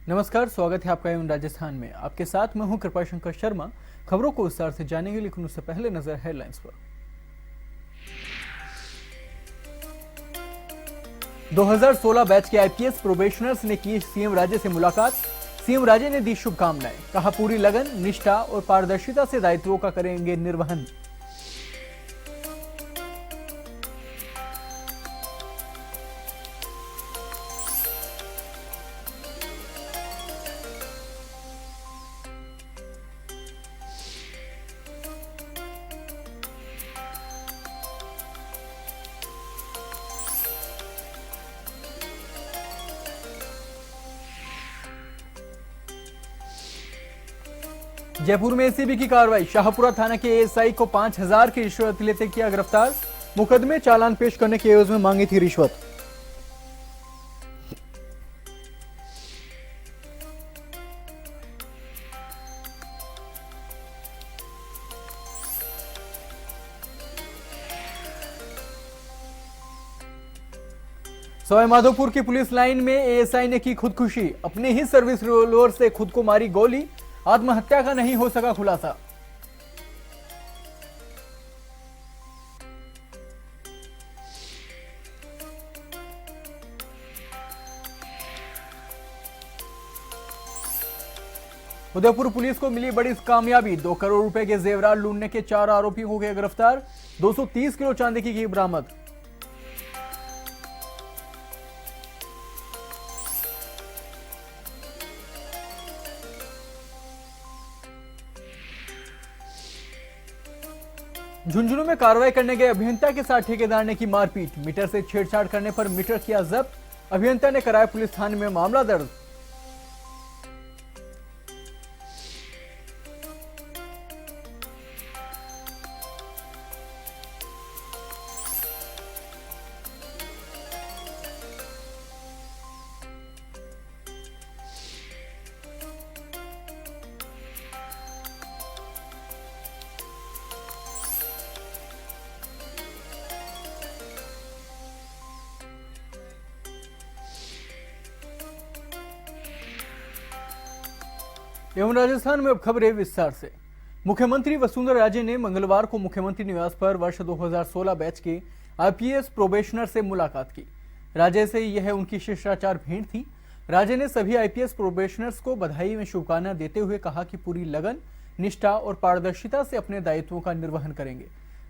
नमस्कार, स्वागत है आपका एवं राजस्थान में। आपके साथ मैं हूं कृपाशंकर शर्मा। खबरों को विस्तार से जानेंगे, लेकिन उससे पहले नजर हेडलाइंस पर। 2016 बैच के आईपीएस प्रोबेशनर्स ने की सीएम राजे से मुलाकात। सीएम राजे ने दी शुभकामनाएं, कहा पूरी लगन, निष्ठा और पारदर्शिता से दायित्वों का करेंगे निर्वहन। जयपुर में एसीबी की कार्रवाई, शाहपुरा थाना के एएसआई को 5,000 की रिश्वत लेते किया गिरफ्तार। मुकदमे चालान पेश करने के एवज में मांगी थी रिश्वत। सवाई माधोपुर की पुलिस लाइन में एएसआई ने की खुदकुशी, अपने ही सर्विस रिवॉल्वर से खुद को मारी गोली। आत्महत्या का नहीं हो सका खुलासा। उदयपुर पुलिस को मिली बड़ी कामयाबी, 2 करोड़ रुपए के जेवरात लूटने के 4 आरोपियों को किया गिरफ्तार। 230 किलो चांदी की बरामद। झुंझुनू में कार्रवाई करने गए अभियंता के साथ ठेकेदार ने की मारपीट, मीटर से छेड़छाड़ करने पर मीटर किया जब्त। अभियंता ने कराया पुलिस थाने में मामला दर्ज। एवं राजस्थान में अब खबरें विस्तार से। मुख्यमंत्री वसुंधरा राजे ने मंगलवार को मुख्यमंत्री निवास पर वर्ष 2016 बैच के आईपीएस प्रोबेशनर से मुलाकात की। राजे से यह उनकी शिष्टाचार भेंट थी। राजे ने सभी आईपीएस प्रोबेशनर्स को बधाई में शुभकामनाएं देते हुए कहा कि पूरी लगन, निष्ठा और पारदर्शिता से अपने दायित्वों का निर्वहन करेंगे।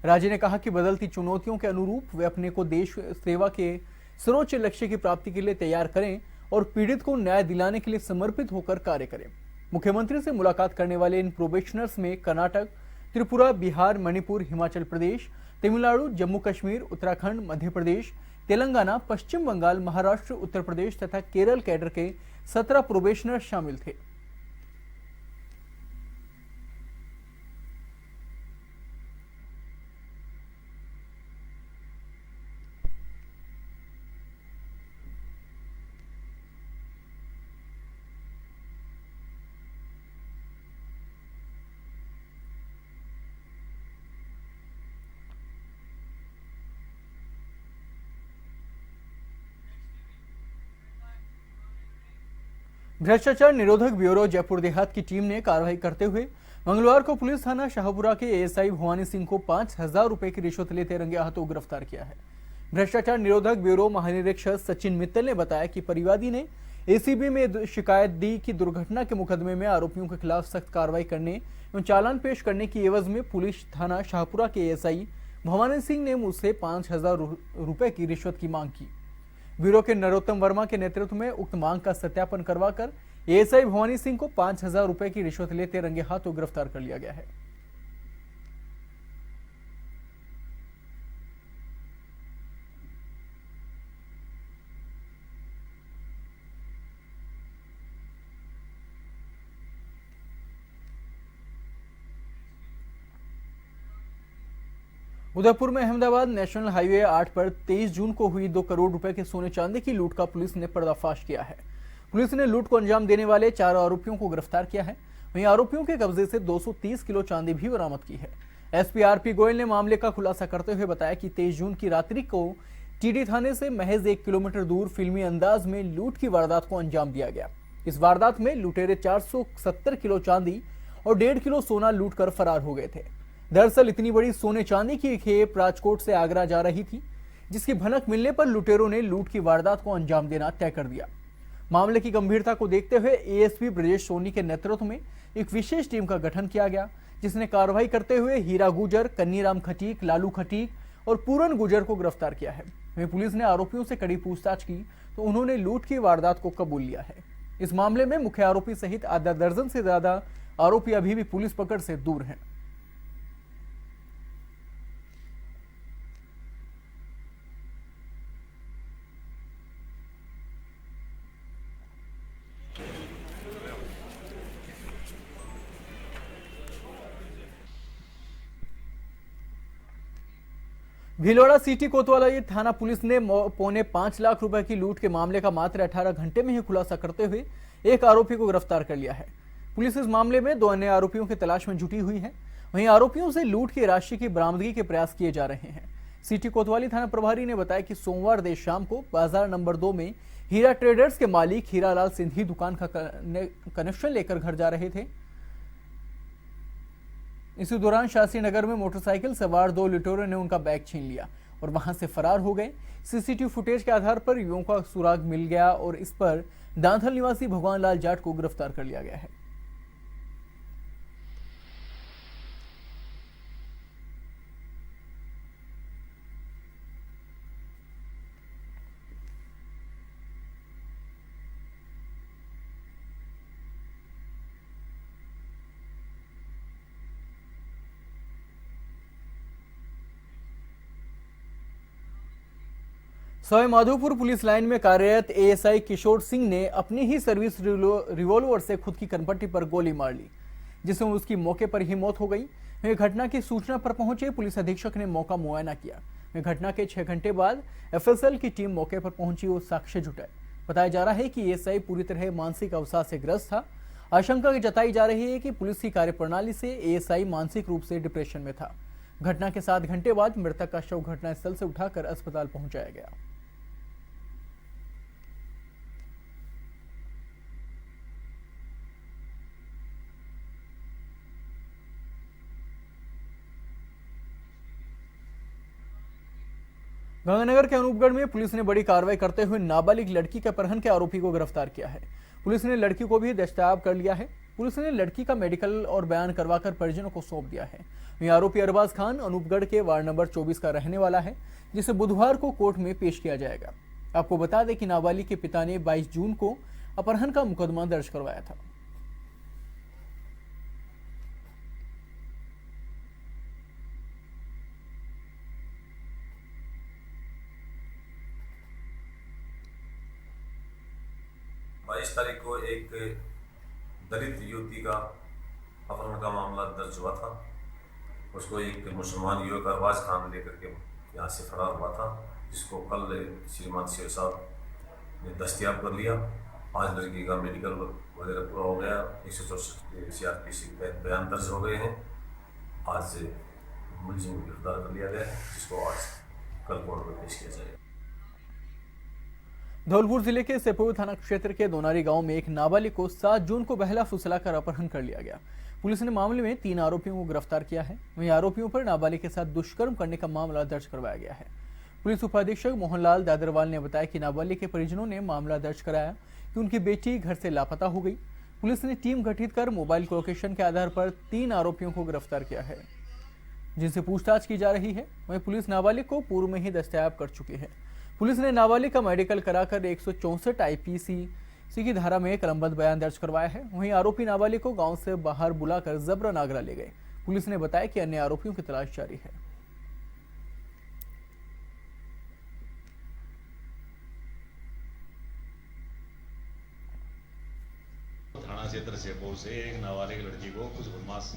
राजे ने कहा कि बदलती चुनौतियों के अनुरूप वे अपने को देश सेवा के सर्वोच्च लक्ष्य की प्राप्ति के लिए तैयार करें और पीड़ित को न्याय दिलाने के लिए समर्पित होकर कार्य करें। मुख्यमंत्री से मुलाकात करने वाले इन प्रोबेशनर्स में कर्नाटक, त्रिपुरा, बिहार, मणिपुर, हिमाचल प्रदेश, तमिलनाडु, जम्मू कश्मीर, उत्तराखंड, मध्य प्रदेश, तेलंगाना, पश्चिम बंगाल, महाराष्ट्र, उत्तर प्रदेश तथा केरल कैडर के 17 प्रोबेशनर्स शामिल थे। भ्रष्टाचार निरोधक ब्यूरो जयपुर देहात की टीम ने कार्रवाई करते हुए मंगलवार को पुलिस थाना शाहपुरा के एएसआई भवानी सिंह को 5,000 रुपए की रिश्वत लेते रंगे हाथों गिरफ्तार किया है। भ्रष्टाचार निरोधक ब्यूरो महानिरीक्षक सचिन मित्तल ने बताया कि परिवादी ने एसीबी में शिकायत दी कि दुर्घटना के मुकदमे में आरोपियों के खिलाफ सख्त कार्रवाई करने एवं चालान पेश करने की एवज में पुलिस थाना शाहपुरा के एएसआई भवानी सिंह ने मुझसे 5,000 रुपए की रिश्वत की मांग की। ब्यूरो के नरोत्तम वर्मा के नेतृत्व में उक्त मांग का सत्यापन करवाकर एएसआई भवानी सिंह को 5,000 रुपए की रिश्वत लेते रंगे हाथों गिरफ्तार कर लिया गया है। उदयपुर में अहमदाबाद नेशनल हाईवे 8 पर 23 जून को हुई 2 करोड़ रुपए के सोने चांदी की लूट का पुलिस ने पर्दाफाश किया है। पुलिस ने लूट को अंजाम देने वाले 4 आरोपियों को गिरफ्तार किया है। वहीं आरोपियों के कब्जे से 230 किलो चांदी भी बरामद की है। एसपी आरपी गोयल ने मामले का खुलासा करते हुए बताया कि 23 जून की रात्रि को टीडी थाने से महज 1 किलोमीटर दूर फिल्मी अंदाज में लूट की वारदात को अंजाम दिया गया। इस वारदात में लुटेरे 470 किलो चांदी और 1.5 किलो सोना लूट कर फरार हो गए थे। दरअसल इतनी बड़ी सोने चांदी की खेप राजकोट से आगरा जा रही थी, जिसकी भनक मिलने पर लुटेरों ने लूट की वारदात को अंजाम देना तय कर दिया। मामले की गंभीरता को देखते हुए एएसपी ब्रजेश सोनी के नेतृत्व में एक विशेष टीम का गठन किया गया, जिसने कार्रवाई करते हुए हीरा गुजर, कन्नीराम खटीक, लालू खटीक और पूरन गुजर को गिरफ्तार किया है। वहीं पुलिस ने आरोपियों से कड़ी पूछताछ की तो उन्होंने लूट की वारदात को कबूल लिया है। इस मामले में मुख्य आरोपी सहित आधा दर्जन से ज्यादा आरोपी अभी भी पुलिस पकड़ से दूर हैं। भीलवाड़ा सिटी कोतवाली थाना पुलिस ने पौने 5 लाख रुपए की लूट के मामले का मात्र 18 घंटे में ही खुलासा करते हुए एक आरोपी को गिरफ्तार कर लिया है। पुलिस इस मामले में 2 अन्य आरोपियों की तलाश में जुटी हुई है। वहीं आरोपियों से लूट की राशि की बरामदगी के प्रयास किए जा रहे हैं। सिटी कोतवाली थाना प्रभारी ने बताया कि सोमवार देर शाम को बाजार नंबर 2 में हीरा ट्रेडर्स के मालिक हीरालाल सिंधी दुकान का कनेक्शन लेकर घर जा रहे थे। इसी दौरान शास्त्री नगर में मोटरसाइकिल सवार 2 लुटेरों ने उनका बैग छीन लिया और वहां से फरार हो गए। सीसीटीवी फुटेज के आधार पर युवकों का सुराग मिल गया और इस पर दांथल निवासी भगवान लाल जाट को गिरफ्तार कर लिया गया है। सवाई माधोपुर पुलिस लाइन में कार्यरत एएसआई किशोर सिंह ने अपनी ही सर्विस रिवॉल्वर से खुद की कनपट्टी पर गोली मार ली, जिससे उसकी मौके पर ही मौत हो गई। वहीं घटना की सूचना पर पहुंचे पुलिस अधीक्षक ने मौका मुआयना किया। वहीं घटना के 6 घंटे बाद एफएसएल की टीम मौके पर पहुंची और साक्ष्य जुटाए। बताया जा रहा है कि एएसआई पूरी तरह मानसिक अवसाद से ग्रस्त था। आशंका जताई जा रही है कि पुलिस की कार्यप्रणाली से एएसआई मानसिक रूप से डिप्रेशन में था। घटना के 7 घंटे बाद मृतक का शव घटनास्थल से उठाकर अस्पताल पहुंचाया गया। गंगानगर के अनूपगढ़ में पुलिस ने बड़ी कार्रवाई करते हुए नाबालिग लड़की के अपहरण के आरोपी को गिरफ्तार किया है। पुलिस ने लड़की को भी दस्तयाब कर लिया है। पुलिस ने लड़की का मेडिकल और बयान करवाकर परिजनों को सौंप दिया है। वहीं आरोपी अरबाज खान अनूपगढ़ के वार्ड नंबर 24 का रहने वाला है, जिसे बुधवार को कोर्ट में पेश किया जाएगा। आपको बता दें कि नाबालिग के पिता ने 22 जून को अपहरण का मुकदमा दर्ज करवाया था। बाईस तारीख को एक दलित युवती का अपहरण का मामला दर्ज हुआ था। उसको एक मुसलमान युवक अरबाज खान लेकर के यहाँ से फरार हुआ था, जिसको कल श्रीमान शेर साहब ने दस्तयाब कर लिया। आज लड़की का मेडिकल वगैरह पूरा हो गया। 164 CRPC के तहत बयान दर्ज हो गए हैं। आज मुलजिम को गिरफ्तार कर लिया गया है, जिसको आज कल कोर्ट में पेश किया जाएगा। धौलपुर जिले के सेपुर थाना क्षेत्र के दोनारी गांव में एक नाबालिग को 7 जून को बहला फुसलाकर अपहरण कर लिया गया। पुलिस ने मामले में 3 आरोपियों को गिरफ्तार किया है। वहीं आरोपियों पर नाबालिग के साथ दुष्कर्म करने का मामला दर्ज करवाया गया है। पुलिस उपाधीक्षक मोहनलाल दादरवाल ने बताया कि नाबालिग के परिजनों ने मामला दर्ज कराया कि उनकी बेटी घर से लापता हो गई। पुलिस ने टीम गठित कर मोबाइल लोकेशन के आधार पर 3 आरोपियों को गिरफ्तार किया है, जिनसे पूछताछ की जा रही है। वहीं पुलिस नाबालिग को पूर्व में ही दस्तयाब कर चुकी है। पुलिस ने नाबालिग का मेडिकल कराकर 164 IPC की धारा में कलमबंद बयान दर्ज करवाया है। वहीं आरोपी नाबालिग को गांव से बाहर बुलाकर जबरन आगरा ले गए। पुलिस ने बताया कि अन्य आरोपियों की तलाश जारी है। थाना क्षेत्र सेपुर से एक नाबालिग लड़की को कुछ बदमाश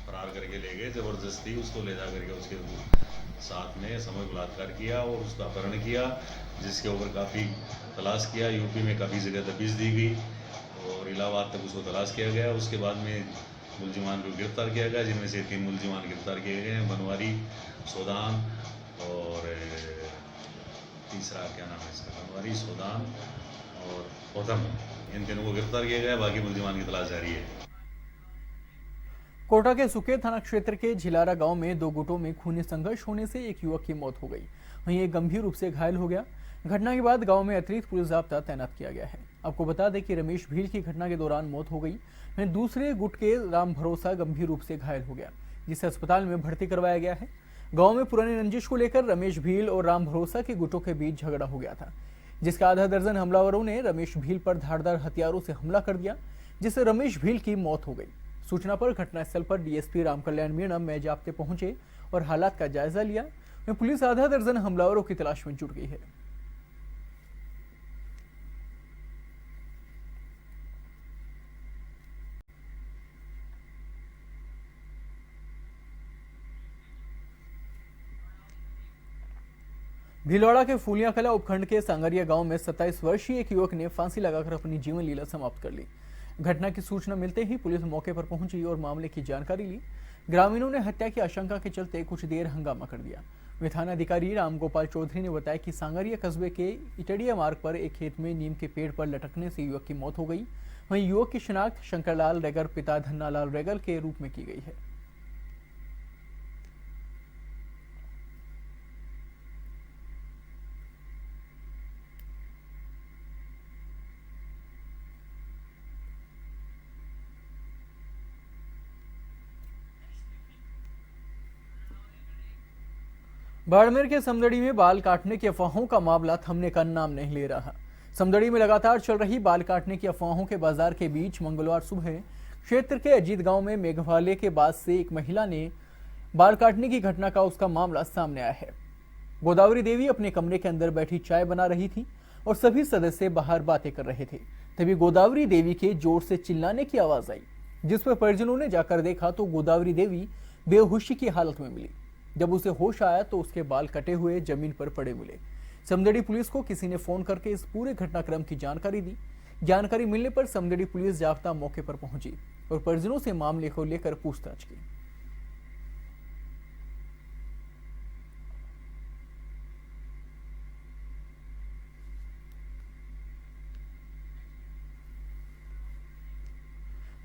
फरार करके ले गए। जबरदस्ती उसको ले जा करके उसके साथ में समय बलात्कार किया और उसका अपहरण किया, जिसके ऊपर काफ़ी तलाश किया। यूपी में काफ़ी जगह दबिश दी गई और इलाहाबाद तक उसको तलाश किया गया। उसके बाद में मुलजिमान को गिरफ्तार किया गया, जिनमें से 3 मुलजिमान गिरफ्तार किए गए हैं, बनवारी, सोदान और तीसरा क्या नाम है इसका, बनवारी, सोदान और गौतम। इन तीनों को गिरफ्तार किया गया, बाकी मुलजिमान की तलाश जारी है। कोटा के सुके थाना क्षेत्र के झिलारा गांव में दो गुटों में खूनी संघर्ष होने से एक युवक की मौत हो गई, वहीं एक गंभीर रूप से घायल हो गया। घटना के बाद गांव में अतिरिक्त पुलिस जाब्ता तैनात किया गया है। आपको बता दें कि रमेश भील की घटना के दौरान मौत हो गई, वहीं दूसरे गुट के राम भरोसा गंभीर रूप से घायल हो गया, जिसे अस्पताल में भर्ती करवाया गया है। गांव में पुरानी रंजिश को लेकर रमेश भील और राम भरोसा के गुटों के बीच झगड़ा हो गया था, जिसका आधा दर्जन हमलावरों ने रमेश भील पर धारदार हथियारों से हमला कर दिया, जिससे रमेश भील की मौत हो गई। सूचना पर घटनास्थल पर डीएसपी राम कल्याण मीणा में जाप्ते पहुंचे और हालात का जायजा लिया। वहीं पुलिस आधा दर्जन हमलावरों की तलाश में जुट गई है। भीलवाड़ा के फूलिया कला उपखंड के सांगरिया गांव में 27 वर्षीय एक युवक ने फांसी लगाकर अपनी जीवन लीला समाप्त कर ली। घटना की सूचना मिलते ही पुलिस मौके पर पहुंची और मामले की जानकारी ली। ग्रामीणों ने हत्या की आशंका के चलते कुछ देर हंगामा कर दिया। वहीं थानाधिकारी रामगोपाल चौधरी ने बताया कि सांगरिया कस्बे के इटड़िया मार्ग पर एक खेत में नीम के पेड़ पर लटकने से युवक की मौत हो गई। वहीं युवक की शिनाख्त शंकरलाल रेगर पिता धन्नालाल रेगर के रूप में की गई है। बाड़मेर के समदड़ी में बाल काटने की अफवाहों का मामला थमने का नाम नहीं ले रहा। समदड़ी में लगातार चल रही बाल काटने की अफवाहों के बाजार के बीच मंगलवार सुबह क्षेत्र के अजीत गांव में मेघवाले के बाद से एक महिला ने बाल काटने की घटना का उसका मामला सामने आया है। गोदावरी देवी अपने कमरे के अंदर बैठी चाय बना रही थी और सभी सदस्य बाहर बातें कर रहे थे। तभी गोदावरी देवी के जोर से चिल्लाने की आवाज आई, जिस पर परिजनों ने जाकर देखा तो गोदावरी देवी बेहोशी की हालत में मिली। जब उसे होश आया तो उसके बाल कटे हुए जमीन पर पड़े मिले। समदड़ी पुलिस को किसी ने फोन करके इस पूरे घटनाक्रम की जानकारी दी। जानकारी मिलने पर समदड़ी पुलिस जाब्ता मौके पर पहुंची और परिजनों से मामले को लेकर पूछताछ की।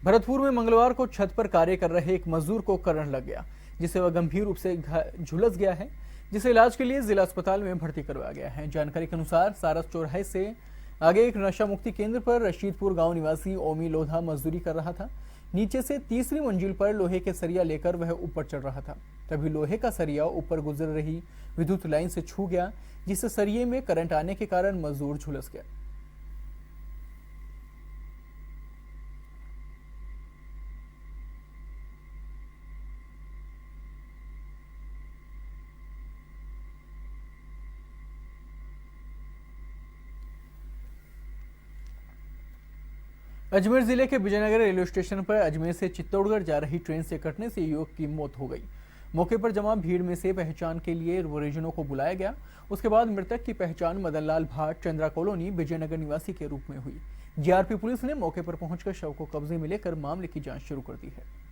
भरतपुर में मंगलवार को छत पर कार्य कर रहे एक मजदूर को करंट लग गया, जिसे वह गंभीर रूप से झुलस गया है, जिसे इलाज के लिए जिला अस्पताल में भर्ती करवाया गया है। जानकारी के अनुसार सारस चौराहे से आगे एक नशा मुक्ति केंद्र पर रशीदपुर गांव निवासी ओमी लोधा मजदूरी कर रहा था। नीचे से तीसरी मंजिल पर लोहे के सरिया लेकर वह ऊपर चढ़ रहा था। तभी लोहे का सरिया ऊपर गुजर रही विद्युत लाइन से छू गया, जिससे सरिये में करंट आने के कारण मजदूर झुलस गया। अजमेर जिले के विजयनगर रेलवे स्टेशन पर अजमेर से चित्तौड़गढ़ जा रही ट्रेन से कटने से युवक की मौत हो गई। मौके पर जमा भीड़ में से पहचान के लिए परिजनों को बुलाया गया। उसके बाद मृतक की पहचान मदनलाल भाट, चंद्रा कॉलोनी, विजयनगर निवासी के रूप में हुई। जीआरपी पुलिस ने मौके पर पहुंचकर शव को कब्जे में लेकर मामले की जांच शुरू कर दी है।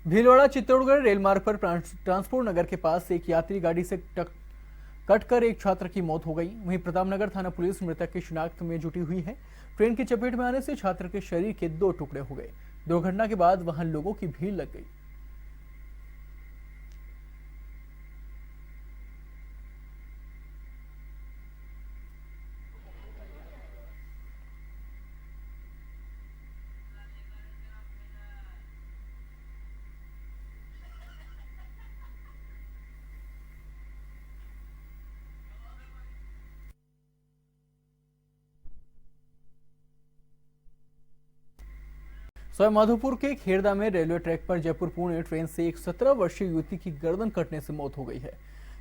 भीलवाड़ा चित्तौड़गढ़ रेल मार्ग पर ट्रांसपोर्ट नगर के पास एक यात्री गाड़ी से कटकर एक छात्र की मौत हो गई। वहीं प्रतापनगर थाना पुलिस मृतक की शिनाख्त में जुटी हुई है। ट्रेन की चपेट में आने से छात्र के शरीर के 2 टुकड़े हो गए। दुर्घटना के बाद वहां लोगों की भीड़ लग गई। सवाई माधोपुर के खेरदा में रेलवे ट्रैक पर जयपुर पुणे ट्रेन से एक 17 वर्षीय युवती की गर्दन कटने से मौत हो गई है।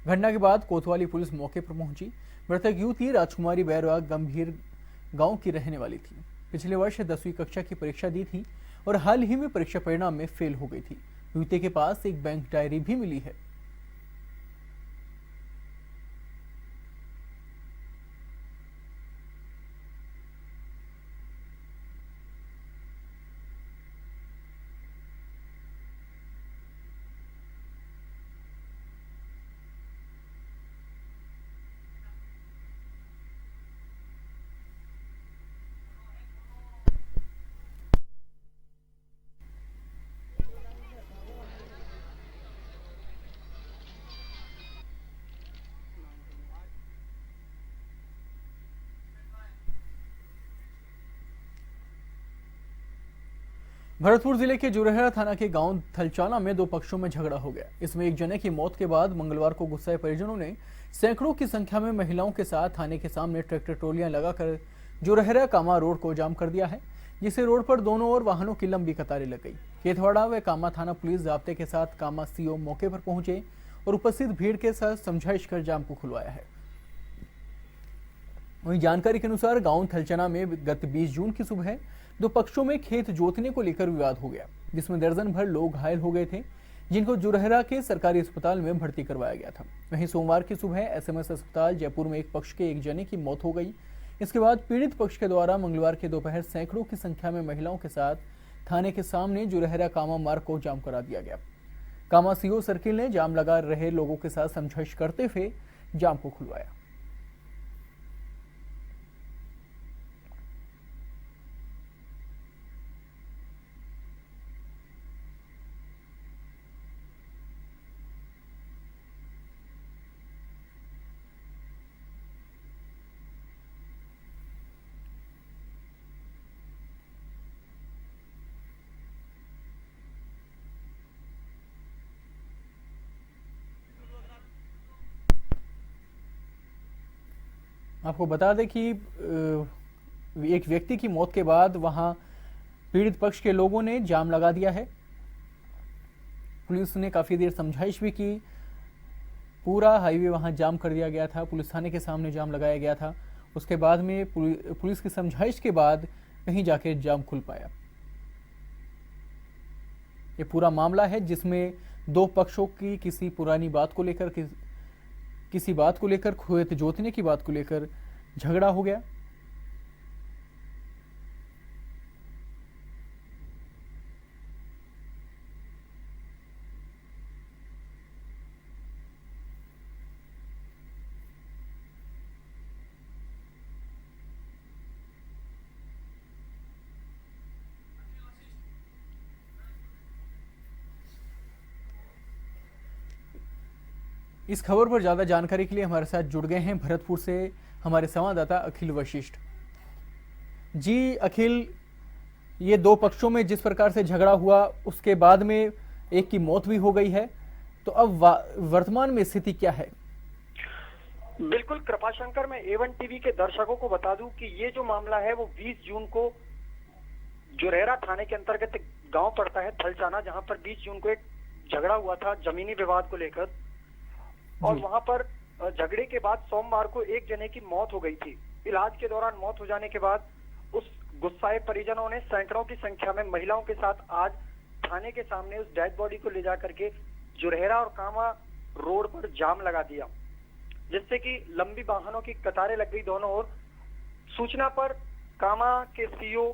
घटना के बाद कोतवाली पुलिस मौके पर पहुंची। मृतक युवती राजकुमारी बैरवा गंभीर गांव की रहने वाली थी। पिछले वर्ष 10वीं कक्षा की परीक्षा दी थी और हाल ही में परीक्षा परिणाम में फेल हो गई थी। युवती के पास एक बैंक डायरी भी मिली है। भरतपुर जिले के जुरेहरा थाना के गांव थलचाना में दो पक्षों में झगड़ा हो गया। इसमें एक जने की मौत के बाद मंगलवार को गुस्साए परिजनों ने सैकड़ों की संख्या में महिलाओं के साथ थाने के सामने ट्रैक्टर ट्रॉलियां लगाकर जुरेहरा कामा रोड को जाम कर दिया है, जिससे रोड पर दोनों ओर वाहनों की लंबी कतारें लग गई। केतवाड़ा व कामा थाना पुलिस जाब्ते के साथ कामा सीओ मौके पर पहुंचे और उपस्थित भीड़ के साथ समझाइश कर जाम को खुलवाया है। वहीं जानकारी के अनुसार गांव थलचना में गत 20 जून की सुबह दो पक्षों में खेत जोतने को लेकर विवाद हो गया, जिसमें दर्जन भर लोग घायल हो गए थे, जिनको जुरेहरा के सरकारी अस्पताल में भर्ती करवाया गया था। वहीं सोमवार की सुबह एसएमएस अस्पताल जयपुर में एक पक्ष के एक जने की मौत हो गई। इसके बाद पीड़ित पक्ष के द्वारा मंगलवार के दोपहर सैकड़ों की संख्या में महिलाओं के साथ थाने के सामने जुरेहरा कामा मार्ग को जाम करा दिया गया। कामा सीओ सर्किल ने जाम लगा रहे लोगों के साथ समझाइश करते हुए जाम को खुलवाया। आपको बता दें कि एक व्यक्ति की मौत के बाद वहां पीड़ित पक्ष के लोगों ने जाम लगा दिया है। पुलिस ने काफी देर समझाइश भी की। पूरा हाईवे वहां जाम कर दिया गया था, पुलिस थाने के सामने जाम लगाया गया था। उसके बाद में पुलिस की समझाइश के बाद कहीं जाके जाम खुल पाया। ये पूरा मामला है जिसमें दो पक्षों की किसी पुरानी बात को लेकर किसी बात को लेकर खेत जोतने की बात को लेकर झगड़ा हो गया। इस खबर पर ज्यादा जानकारी के लिए हमारे साथ जुड़ गए हैं भरतपुर से हमारे संवाददाता अखिल वशिष्ठ जी। अखिल, ये दो पक्षों में जिस प्रकार से झगड़ा हुआ उसके बाद में एक की मौत भी हो गई है, तो अब वर्तमान में स्थिति क्या है? बिल्कुल कृपाशंकर, मैं A1 टीवी के दर्शकों को बता दूं कि ये जो मामला है वो 20 जून को जुरेहरा थाने के अंतर्गत एक गांव पड़ता है थलचाना, जहां पर 20 जून को एक झगड़ा हुआ था जमीनी विवाद को लेकर। और वहां पर झगड़े के बाद सोमवार को एक जने की मौत हो गई थी। इलाज के दौरान मौत हो जाने के बाद उस गुस्साए परिजनों ने सैकड़ों की संख्या में महिलाओं के साथ आज थाने के सामने उस डेड बॉडी को ले जाकर के जुरेहरा और कामा रोड पर जाम लगा दिया, जिससे कि लंबी वाहनों की कतारें लग गई दोनों ओर। सूचना पर कामा के सीओ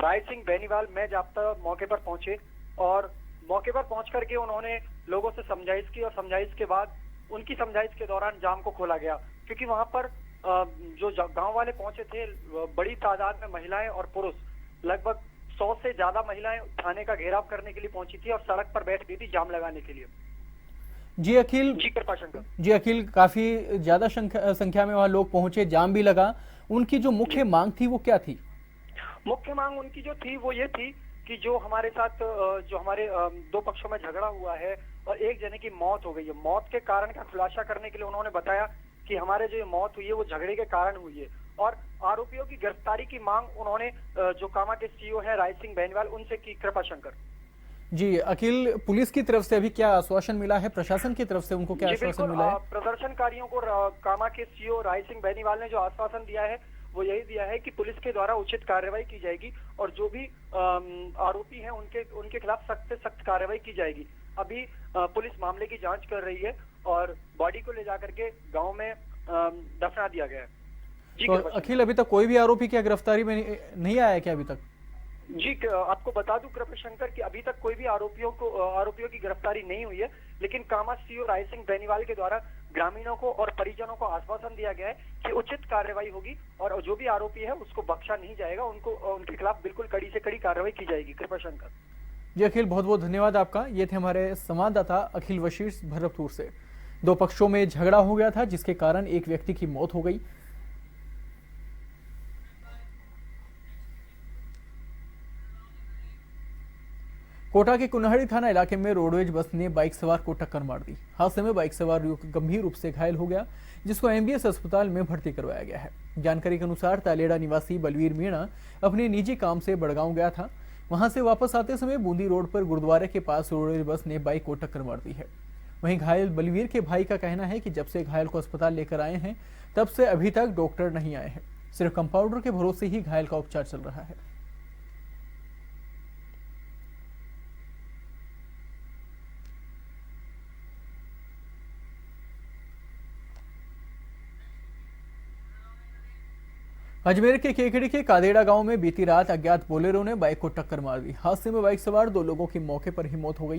राय सिंह बेनीवाल में जाब्ता मौके पर पहुंचे और मौके पर पहुंच करके उन्होंने लोगों से समझाइश की और समझाइश के बाद उनकी समझाइश के दौरान जाम को खोला गया, क्योंकि वहां पर जो गांव वाले पहुंचे थे बड़ी तादाद में महिलाएं और पुरुष, लगभग 100 से ज्यादा महिलाएं थाने का घेराव करने के लिए पहुंची थी और सड़क पर बैठ गई थी जाम लगाने के लिए। जी अखिल, जी कृपाशंकर। जी अखिल, काफी ज्यादा संख्या में वहां लोग पहुंचे, जाम भी लगा। उनकी जो मुख्य मांग थी वो क्या थी? मुख्य मांग उनकी जो थी वो ये थी कि जो हमारे साथ जो हमारे दो पक्षों में झगड़ा हुआ है और एक जने की मौत हो गई है, मौत के कारण का खुलासा करने के लिए उन्होंने बताया कि हमारे जो ये मौत हुई है वो झगड़े के कारण हुई है। और आरोपियों की गिरफ्तारी की मांग उन्होंने जो कामा के सीओ है राय सिंह बेनीवाल उनसे की। कृपाशंकर जी अखिल, पुलिस की तरफ से अभी क्या आश्वासन मिला है? प्रशासन की तरफ से उनको क्या आश्वासन मिला है? प्रदर्शनकारियों को कामा के सीओ राय सिंह बेनीवाल ने जो आश्वासन दिया है वो यही दिया है कि पुलिस के द्वारा उचित कार्रवाई की जाएगी और जो भी आरोपी हैं उनके खिलाफ सख्त से सख्त कार्रवाई की जाएगी। अभी पुलिस मामले की जांच कर रही है और बॉडी को ले जाकर के गांव में दफना दिया गया है। जी तो अखिल, अभी तक कोई भी आरोपी क्या गिरफ्तारी में नहीं आया क्या अभी तक? जी आपको बता दूं कृपाशंकर कि अभी तक कोई भी आरोपियों की गिरफ्तारी नहीं हुई है, लेकिन कामा सीओ राय सिंह बेनीवाल के द्वारा ग्रामीणों को और परिजनों को आश्वासन दिया गया है कि उचित कार्रवाई होगी और जो भी आरोपी है उसको बख्शा नहीं जाएगा, उनके खिलाफ बिल्कुल कड़ी से कड़ी कार्रवाई की जाएगी। कृपाशंकर जी अखिल, बहुत बहुत धन्यवाद आपका। ये थे हमारे संवाददाता अखिल वशिष्ठ भरतपुर से। दो पक्षों में झगड़ा हो गया था जिसके कारण एक व्यक्ति की मौत हो गई। कोटा के कुन्हड़ी थाना इलाके में रोडवेज बस ने बाइक सवार को टक्कर मार दी। हादसे में बाइक सवार युवक गंभीर रूप से घायल हो गया, जिसको एमबीएस अस्पताल में भर्ती करवाया गया है। जानकारी के अनुसार तालेड़ा निवासी बलवीर मीणा अपने निजी काम से बड़गांव गया था। वहां से वापस आते समय बूंदी रोड पर गुरुद्वारे के पास रोडवेज बस ने बाइक को टक्कर मार दी है। वहीं घायल बलवीर के भाई का कहना है कि जब से घायल को अस्पताल लेकर आए हैं तब से अभी तक डॉक्टर नहीं आए हैं। सिर्फ कंपाउंडर के भरोसे ही घायल का उपचार चल रहा है। अजमेर के केकड़ी के कादेड़ा गांव में बीती रात अज्ञात बोलेरो ने बाइक को टक्कर मार दी। हादसे में बाइक सवार 2 लोगों की मौके पर ही मौत हो गई।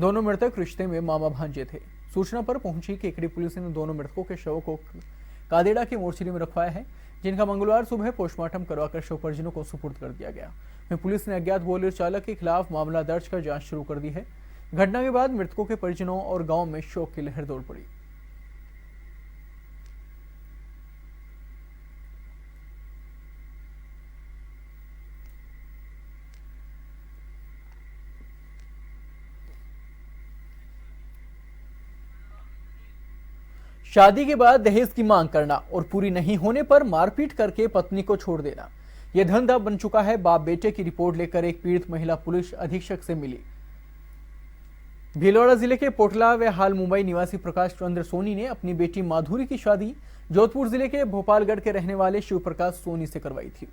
दोनों मृतक रिश्ते में मामा भांजे थे। सूचना पर पहुंची केकड़ी पुलिस ने दोनों मृतकों के शवों को कादेड़ा के मोर्चरी में रखवाया है, जिनका मंगलवार सुबह पोस्टमार्टम करवाकर शव परिजनों को सुपुर्द कर दिया गया। वहीं पुलिस ने अज्ञात बोलेरो चालक के खिलाफ मामला दर्ज कर जांच शुरू कर दी है। घटना के बाद मृतकों के परिजनों और गांव में शोक की लहर दौड़ पड़ी। शादी के बाद दहेज की मांग करना और पूरी नहीं होने पर मारपीट करके पत्नी को छोड़ देना, यह धंधा बन चुका है। बाप बेटे की रिपोर्ट लेकर एक पीड़ित महिला पुलिस अधीक्षक से मिली। भीलवाड़ा जिले के पोटला व हाल मुंबई निवासी प्रकाश चंद्र सोनी ने अपनी बेटी माधुरी की शादी जोधपुर जिले के भोपालगढ़ के रहने वाले शिव प्रकाश सोनी से करवाई थी।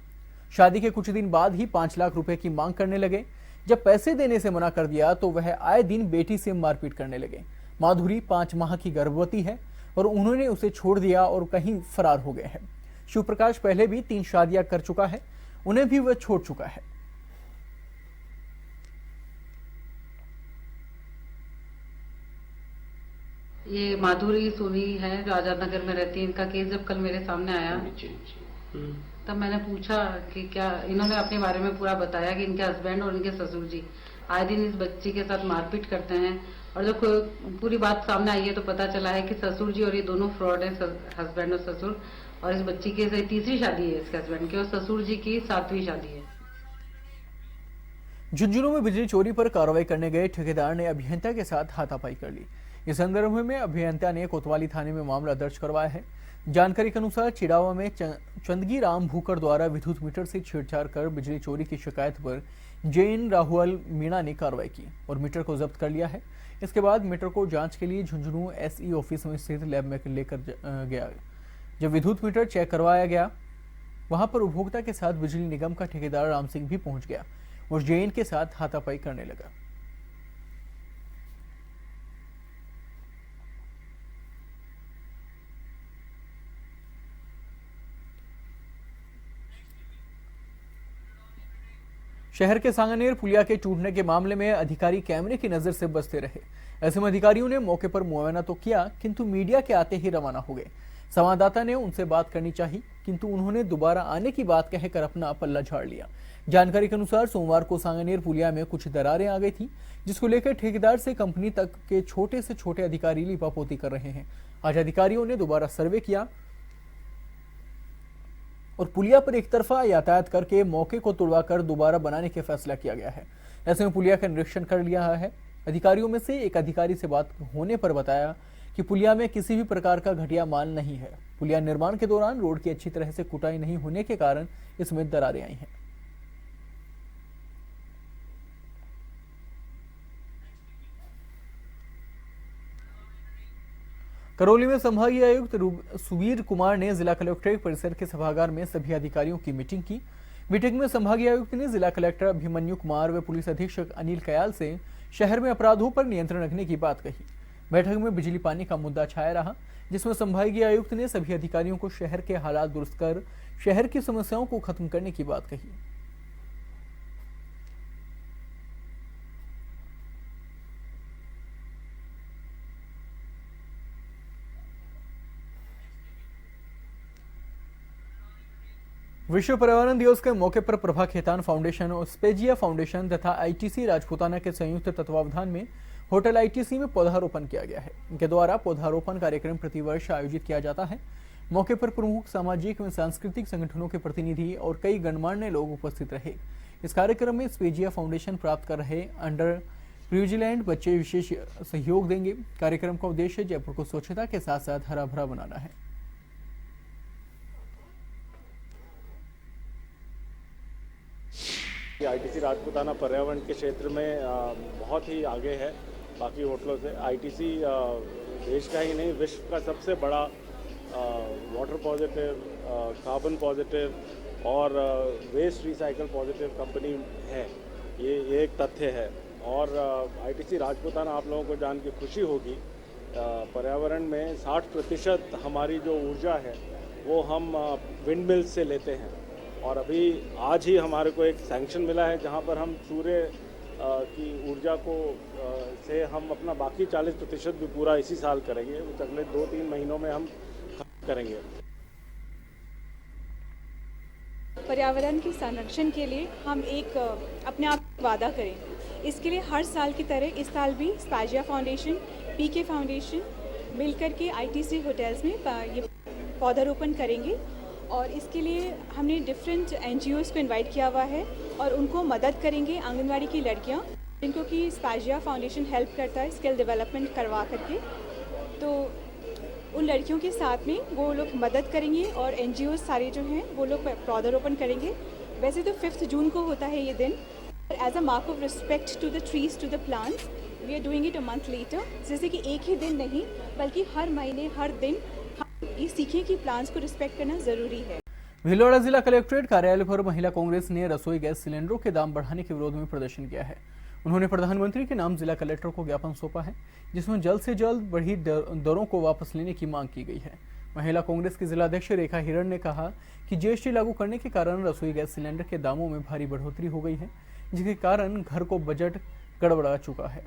शादी के कुछ दिन बाद ही 5 लाख रुपए की मांग करने लगे। जब पैसे देने से मना कर दिया तो वह आए दिन बेटी से मारपीट करने लगे। माधुरी 5 माह की गर्भवती है और उन्होंने उसे छोड़ दिया और कहीं फरार हो गए हैं। शिव प्रकाश पहले भी 3 शादियां कर चुका है, उन्हें भी वह छोड़ चुका है। ये माधुरी सोनी है जो आजाद नगर में रहती है। इनका केस जब कल मेरे सामने आया तब मैंने पूछा कि क्या, इन्होंने अपने बारे में पूरा बताया कि इनके हस्बैंड और इनके ससुर जी आए दिन इस बच्ची के साथ मारपीट करते हैं। और जब पूरी बात सामने आई है तो पता चला है कि ससुर जी और ये दोनों फ्रॉड है, हस्बैंड और ससुर। और इस बच्ची की 3री शादी है इसके हस्बैंड की, और ससुर जी की 7वीं शादी है। झुंझुनू में बिजली चोरी पर कार्रवाई करने गए ठेकेदार ने अभियंता के साथ हाथापाई कर ली। इस संदर्भ में अभियंता ने कोतवाली थाने में मामला दर्ज करवाया है। जानकारी के अनुसार चिड़ावा में चंदगी राम भूकर द्वारा विद्युत मीटर से छेड़छाड़ कर बिजली चोरी की शिकायत पर जैन राहुल मीणा ने कार्रवाई की और मीटर को जब्त कर लिया है। इसके बाद मीटर को जांच के लिए झुंझुनू एसई ऑफिस में स्थित लैब में लेकर गया। जब विद्युत मीटर चेक करवाया गया, वहां पर उपभोक्ता के साथ बिजली निगम का ठेकेदार राम सिंह भी पहुंच गया और जैन के साथ हाथापाई करने लगा। शहर के सांगानेर पुलिया के टूटने के मामले में अधिकारी कैमरे की नजर से बचते रहे। ऐसे में अधिकारियों ने मौके पर मुआयना तो किया, किंतु मीडिया के आते ही रवाना हो गए। संवाददाता ने उनसे बात करनी चाहिए, किंतु उन्होंने दोबारा आने की बात कहकर अपना पल्ला झाड़ लिया। जानकारी के अनुसार सोमवार को सांगानेर पुलिया में कुछ दरारें आ गई थी, जिसको लेकर ठेकेदार से कंपनी तक के छोटे से छोटे अधिकारी लिपापोती कर रहे हैं। आज अधिकारियों ने दोबारा सर्वे किया और पुलिया पर एक तरफा यातायात करके मौके को तुड़वाकर दोबारा बनाने के फैसला किया गया है। ऐसे में पुलिया का निरीक्षण कर लिया है। अधिकारियों में से एक अधिकारी से बात होने पर बताया कि पुलिया में किसी भी प्रकार का घटिया माल नहीं है। पुलिया निर्माण के दौरान रोड की अच्छी तरह से कुटाई नहीं होने के कारण इसमें दरारें आई हैं। करौली में संभागीय आयुक्त सुबीर कुमार ने जिला कलेक्ट्रेट परिसर के सभागार में सभी अधिकारियों की मीटिंग की। मीटिंग में संभागीय आयुक्त ने जिला कलेक्टर अभिमन्यु कुमार व पुलिस अधीक्षक अनिल कयाल से शहर में अपराधों पर नियंत्रण रखने की बात कही। बैठक में बिजली पानी का मुद्दा छाया रहा, जिसमें संभागीय आयुक्त ने सभी अधिकारियों को शहर के हालात दुरुस्त कर शहर की समस्याओं को खत्म करने की बात कही। विश्व पर्यावरण दिवस के मौके पर प्रभा खेतान फाउंडेशन और स्पेजिया फाउंडेशन तथा आईटीसी राजपूताना के संयुक्त तत्वावधान में होटल आईटीसी में पौधारोपण किया गया है। इनके द्वारा पौधारोपण कार्यक्रम प्रतिवर्ष आयोजित किया जाता है। मौके पर प्रमुख सामाजिक एवं सांस्कृतिक संगठनों के प्रतिनिधि और कई गणमान्य लोग उपस्थित रहे। इस कार्यक्रम में स्पेजिया फाउंडेशन प्राप्त कर रहे अंडर न्यूजीलैंड बच्चे विशेष सहयोग देंगे। कार्यक्रम का उद्देश्य जयपुर को स्वच्छता के साथ साथ हरा भरा बनाना है। आईटीसी राजपूताना पर्यावरण के क्षेत्र में बहुत ही आगे है बाकी होटलों से। आईटीसी देश का ही नहीं विश्व का सबसे बड़ा वाटर पॉजिटिव, कार्बन पॉजिटिव और वेस्ट रिसाइकल पॉजिटिव कंपनी है। ये एक तथ्य है। और आईटीसी राजपूताना आप लोगों को जान के खुशी होगी, पर्यावरण में 60% हमारी जो ऊर्जा है वो हम विंड मिल्स से लेते हैं। और अभी आज ही हमारे को एक सैंक्शन मिला है जहां पर हम सूर्य की ऊर्जा को से हम अपना बाकी 40% भी पूरा इसी साल करेंगे। अगले 2-3 महीनों में हम करेंगे। पर्यावरण के संरक्षण के लिए हम एक अपने आप वादा करें। इसके लिए हर साल की तरह इस साल भी स्पेजिया फाउंडेशन, पीके फाउंडेशन मिलकर के आईटीसी होटल्स में ये पौधारोपण करेंगे। और इसके लिए हमने डिफरेंट एनजीओज़ को इनवाइट किया हुआ है और उनको मदद करेंगे। आंगनवाड़ी की लड़कियां जिनको कि स्पेजिया फाउंडेशन हेल्प करता है स्किल डेवलपमेंट करवा करके, तो उन लड़कियों के साथ में वो लोग मदद करेंगे और एनजीओ सारे जो हैं वो लोग पौधारोपण करेंगे। वैसे तो 5 जून को होता है ये दिन। As a mark of respect to the trees, to the plants, we are doing it a month later. जैसे कि एक ही दिन नहीं बल्कि हर महीने हर दिन हम ये सीखें कि प्लांट्स को रिस्पेक्ट करना ज़रूरी है। भीलवाड़ा जिला कलेक्ट्रेट कार्यालय पर महिला कांग्रेस ने रसोई गैस सिलेंडरों के दाम बढ़ाने के विरोध में प्रदर्शन किया है। उन्होंने प्रधानमंत्री के नाम जिला कलेक्टर को ज्ञापन सौंपा है जिसमें जल्द से जल्द बढ़ी दरों को वापस लेने की मांग की गई है। महिला कांग्रेस की जिलाध्यक्ष रेखा हिरण ने कहा कि जीएसटी लागू करने के कारण रसोई गैस सिलेंडर के दामों में भारी बढ़ोतरी हो गई है, जिसके कारण घर को बजट गड़बड़ा चुका है।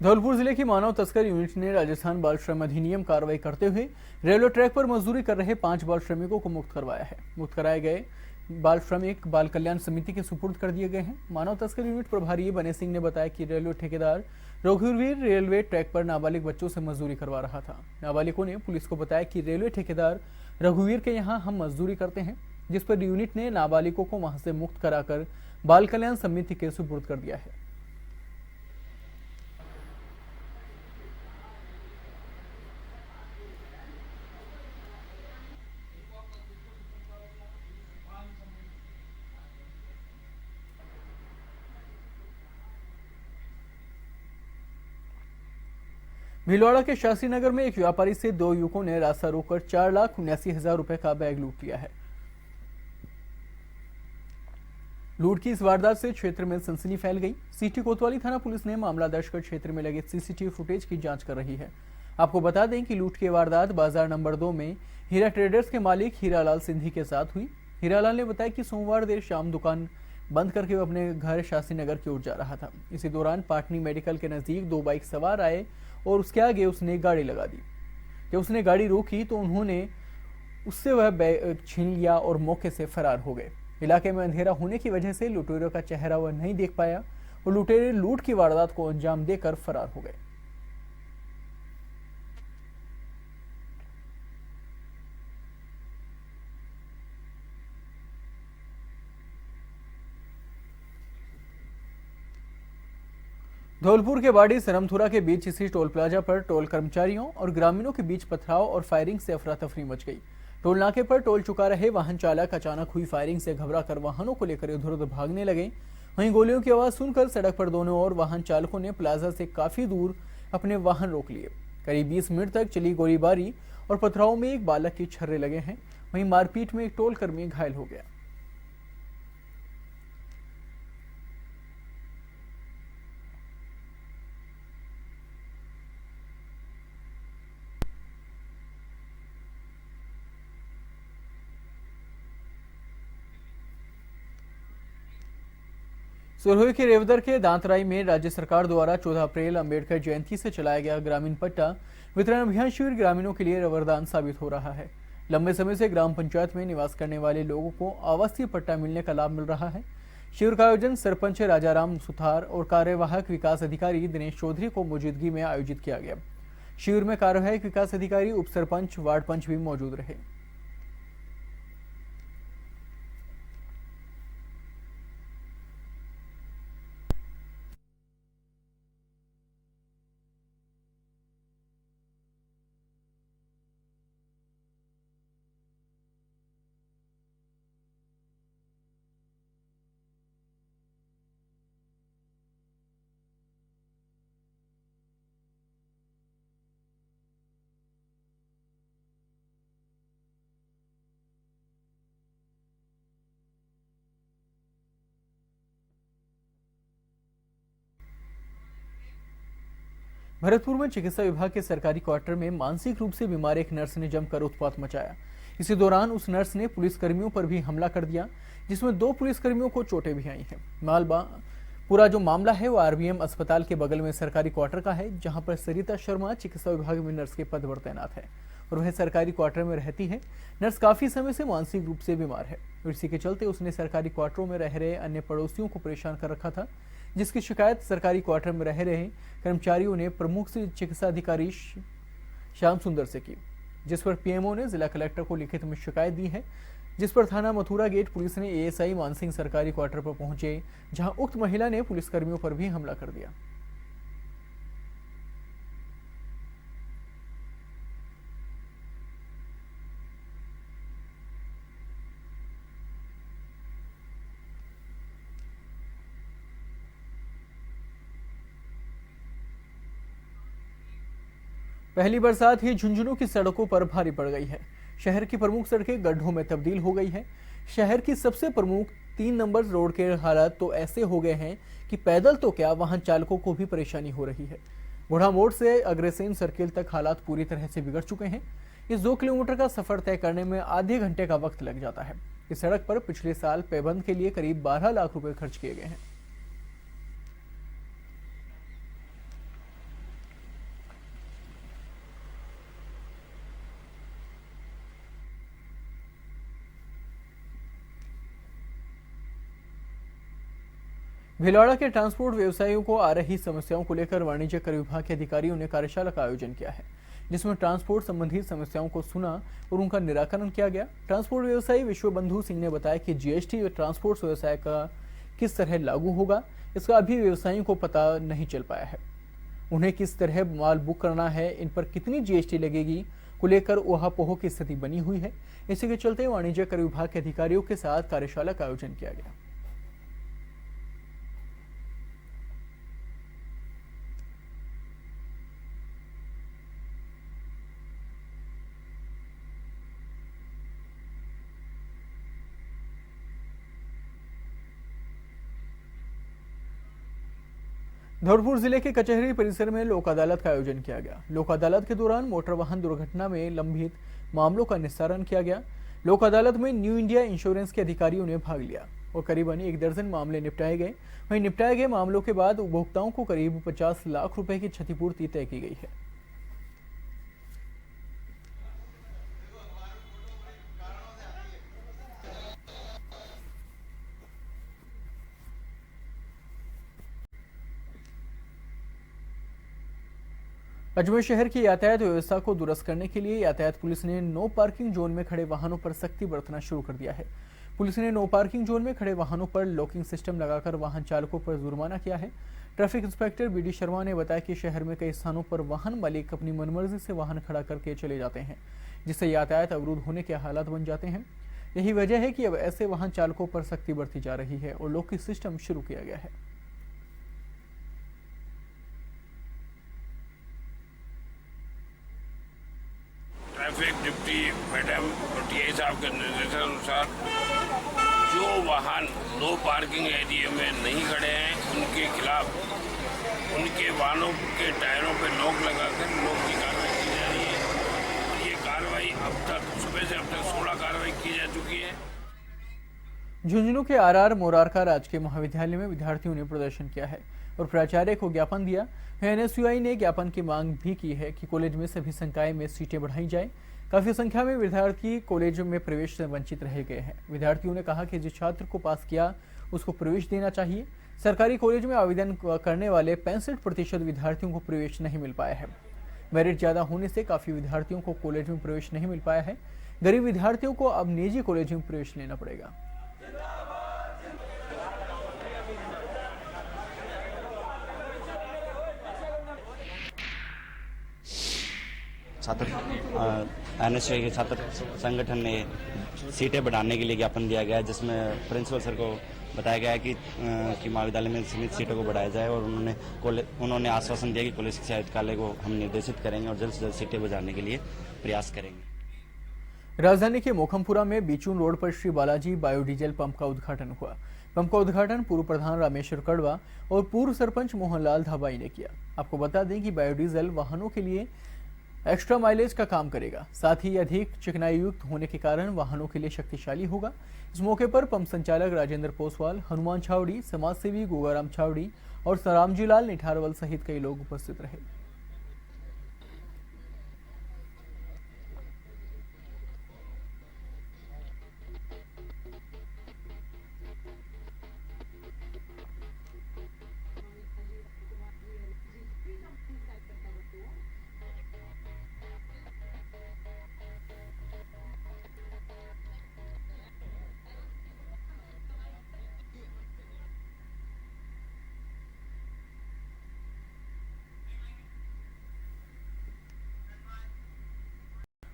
धौलपुर जिले की मानव तस्कर यूनिट ने राजस्थान बाल श्रम अधिनियम कार्रवाई करते हुए रेलवे ट्रैक पर मजदूरी कर रहे 5 बाल श्रमिकों को मुक्त करवाया है। मुक्त कराए गए बाल श्रमिक बाल कल्याण समिति के सुपुर्द कर दिए गए हैं। मानव तस्कर यूनिट प्रभारी बने सिंह ने बताया कि रेलवे ठेकेदार रघुवीर रेलवे ट्रैक पर नाबालिग बच्चों से मजदूरी करवा रहा था। नाबालिगों ने पुलिस को बताया कि रेलवे ठेकेदार रघुवीर के यहाँ हम मजदूरी करते हैं, जिस पर यूनिट ने नाबालिगों को वहां से मुक्त कराकर बाल कल्याण समिति के सुपुर्द कर दिया है। भीलवाड़ा के शास्त्री नगर में एक व्यापारी से 2 युवकों ने रास्ता रोककर 4,79,000 रुपए का बैग लूट लिया है। लूट की इस वारदात से क्षेत्र में सनसनी फैल गई। सिटी कोतवाली थाना पुलिस ने मामला दर्ज कर क्षेत्र में लगे सीसीटीवी फुटेज की जांच कर रही है। आपको बता दें कि लूट की वारदात बाजार नंबर 2 में हीरा ट्रेडर्स के मालिक हीरालाल सिंधी के साथ हुई। हीरालाल ने बताया कि सोमवार देर शाम दुकान बंद करके वो अपने घर शास्त्री नगर की ओर जा रहा था। इसी दौरान पाटनी मेडिकल के नजदीक 2 बाइक सवार आए और उसके आगे उसने गाड़ी लगा दी। जब उसने गाड़ी रोकी तो उन्होंने उससे वह बैग छीन लिया और मौके से फरार हो गए। इलाके में अंधेरा होने की वजह से लुटेरों का चेहरा वह नहीं देख पाया और लुटेरे लूट की वारदात को अंजाम देकर फरार हो गए। धौलपुर के बाड़ी सरमथुरा के बीच इसी टोल प्लाजा पर टोल कर्मचारियों और ग्रामीणों के बीच पथराव और फायरिंग से अफरा तफरी मच गई। टोल नाके पर टोल चुका रहे वाहन चालक अचानक हुई फायरिंग से घबराकर वाहनों को लेकर इधर उधर भागने लगे। वहीं गोलियों की आवाज सुनकर सड़क पर दोनों ओर वाहन चालकों ने प्लाजा से काफी दूर अपने वाहन रोक लिए। करीब 20 मिनट तक चली गोलीबारी और पथराव में एक बालक की छर्रे लगे हैं। वहीं मारपीट में एक टोल कर्मी घायल हो गया। सिरोही के रेवदर के दांतराई में राज्य सरकार द्वारा 14 अप्रैल अंबेडकर जयंती से चलाया गया ग्रामीण पट्टा वितरण अभियान शिविर ग्रामीणों के लिए वरदान साबित हो रहा है। लंबे समय से ग्राम पंचायत में निवास करने वाले लोगों को आवासीय पट्टा मिलने का लाभ मिल रहा है। शिविर का आयोजन सरपंच राजाराम सुथार और कार्यवाहक विकास अधिकारी दिनेश चौधरी को मौजूदगी में आयोजित किया गया। शिविर में कार्यवाहक विकास अधिकारी, उप सरपंच, वार्ड पंच भी मौजूद रहे। भरतपुर में चिकित्सा विभाग के सरकारी क्वार्टर में मानसिक रूप से बीमार एक नर्स ने जमकर उत्पात मचाया। इसी दौरान उस नर्स ने पुलिसकर्मियों पर भी हमला कर दिया, जिसमें 2 पुलिसकर्मियों को चोटें भी आई हैं। पूरा जो मामला है वो आरबीएम अस्पताल के बगल में सरकारी क्वार्टर का है, जहां पर सरिता शर्मा चिकित्सा विभाग में नर्स के पद पर तैनात है और वह सरकारी क्वार्टर में रहती है। नर्स काफी समय से मानसिक रूप से बीमार है। इसी के चलते उसने सरकारी क्वार्टरों में रह रहे अन्य पड़ोसियों को परेशान कर रखा था, जिसकी शिकायत सरकारी क्वार्टर में रह रहे कर्मचारियों ने प्रमुख चिकित्सा अधिकारी श्याम सुंदर से की, जिस पर पीएमओ ने जिला कलेक्टर को लिखित में शिकायत दी है, जिस पर थाना मथुरा गेट पुलिस ने एएसआई मानसिंह सरकारी क्वार्टर पर पहुंचे, जहां उक्त महिला ने पुलिसकर्मियों पर भी हमला कर दिया। पहली बरसात ही झुंझुनू की सड़कों पर भारी पड़ गई है। शहर की प्रमुख सड़कें गड्ढों में तब्दील हो गई है। शहर की सबसे प्रमुख 3 नंबर रोड के हालात तो ऐसे हो गए हैं कि पैदल तो क्या, वाहन चालकों को भी परेशानी हो रही है। बुढ़ा मोड़ से अग्रसेन सर्किल तक हालात पूरी तरह से बिगड़ चुके हैं। इस 2 किलोमीटर का सफर तय करने में आधे घंटे का वक्त लग जाता है। इस सड़क पर पिछले साल पेबंद के लिए करीब 12 लाख रुपए खर्च किए गए हैं। भिलवाड़ा के ट्रांसपोर्ट व्यवसायियों को आ रही समस्याओं को लेकर वाणिज्य कर विभाग के अधिकारियों ने कार्यशाला का आयोजन किया है, जिसमें ट्रांसपोर्ट संबंधी समस्याओं को सुना और उनका निराकरण किया गया। ट्रांसपोर्ट व्यवसायी विश्वबंधु सिंह ने बताया कि जीएसटी ट्रांसपोर्ट व्यवसाय का किस तरह लागू होगा, इसका अभी व्यवसायियों को पता नहीं चल पाया है। उन्हें किस तरह माल बुक करना है, इन पर कितनी जीएसटी लगेगी को लेकर ऊहापोह की स्थिति बनी हुई है। इसी के चलते वाणिज्य कर विभाग के अधिकारियों के साथ कार्यशाला का आयोजन किया गया। धौलपुर जिले के कचहरी परिसर में लोक अदालत का आयोजन किया गया। लोक अदालत के दौरान मोटर वाहन दुर्घटना में लंबित मामलों का निस्तारण किया गया। लोक अदालत में न्यू इंडिया इंश्योरेंस के अधिकारियों ने भाग लिया और करीबन 1 दर्जन मामले निपटाए गए। वहीं निपटाए गए मामलों के बाद उपभोक्ताओं को करीब 50 लाख रुपए की क्षतिपूर्ति तय की गई है। अजमेर शहर की यातायात व्यवस्था को दुरुस्त करने के लिए यातायात पुलिस ने नो पार्किंग जोन में खड़े वाहनों पर सख्ती बरतना शुरू कर दिया है। पुलिस ने नो पार्किंग जोन में खड़े वाहनों पर लॉकिंग सिस्टम लगाकर वाहन चालकों पर जुर्माना किया है। ट्रैफिक इंस्पेक्टर बीडी शर्मा ने बताया कि शहर में कई स्थानों पर वाहन मालिक अपनी मनमर्जी से वाहन खड़ा करके चले जाते हैं, जिससे यातायात अवरुद्ध होने के हालात बन जाते हैं। यही वजह है कि अब ऐसे वाहन चालकों पर सख्ती बरती जा रही है और लॉकिंग सिस्टम शुरू किया गया है। ट्रैफिक डिप्टी मैडम और टीआई साहब के निर्देशानुसार जो वाहन नो पार्किंग एरिया में नहीं खड़े हैं उनके खिलाफ उनके वाहनों के टायरों पर लॉक लगाकर लॉक की कार्रवाई की जा रही है। और ये कार्रवाई अब तक सुबह से अब तक 16 कार्रवाई की जा चुकी है। झुंझुनू के आरआर मोरारका राजकीय महाविद्यालय में विद्यार्थियों ने प्रदर्शन किया है और प्राचार्य को ज्ञापन दिया। एनएसयूआई ने ज्ञापन की मांग भी की है कि कॉलेज में सभी संकाय में सीटें बढ़ाई जाए। काफी संख्या में विद्यार्थी कॉलेज में प्रवेश से वंचित रह गए हैं। विद्यार्थियों ने कहा कि जिस छात्र को पास किया उसको प्रवेश देना चाहिए। सरकारी कॉलेज में आवेदन करने वाले 65% विद्यार्थियों को प्रवेश नहीं मिल पाया है। मेरिट ज्यादा होने से काफी विद्यार्थियों को कॉलेज में प्रवेश नहीं मिल पाया है। गरीब विद्यार्थियों को अब निजी कॉलेज में प्रवेश लेना पड़ेगा। छात्र एनएसयूआई के छात्र संगठन ने सीटें बढ़ाने के लिए ज्ञापन दिया गया है, जिसमें प्रिंसिपल सर को बताया गया है कि महाविद्यालय में सीमित सीटों को बढ़ाया जाए और उन्होंने आश्वासन दिया कि कॉलेज शिक्षा आयुक्तालय को हम निर्देशित करेंगे और जल्द से जल्द सीटें बढ़ाने के लिए प्रयास करेंगे। राजधानी के मोखमपुरा में बीचून रोड पर श्री बालाजी बायोडीजल पंप का उद्घाटन हुआ। पंप का उद्घाटन पूर्व प्रधान रामेश्वर कड़वा और पूर्व सरपंच मोहनलाल धाबाई ने किया। आपको बता दें कि बायोडीजल वाहनों के लिए एक्स्ट्रा माइलेज का काम करेगा, साथ ही अधिक चिकनाई युक्त होने के कारण वाहनों के लिए शक्तिशाली होगा। इस मौके पर पंप संचालक राजेंद्र पोसवाल, हनुमान छावड़ी, समाजसेवी गोगाराम छावड़ी और सरामजी लाल निठारवल सहित कई लोग उपस्थित रहे।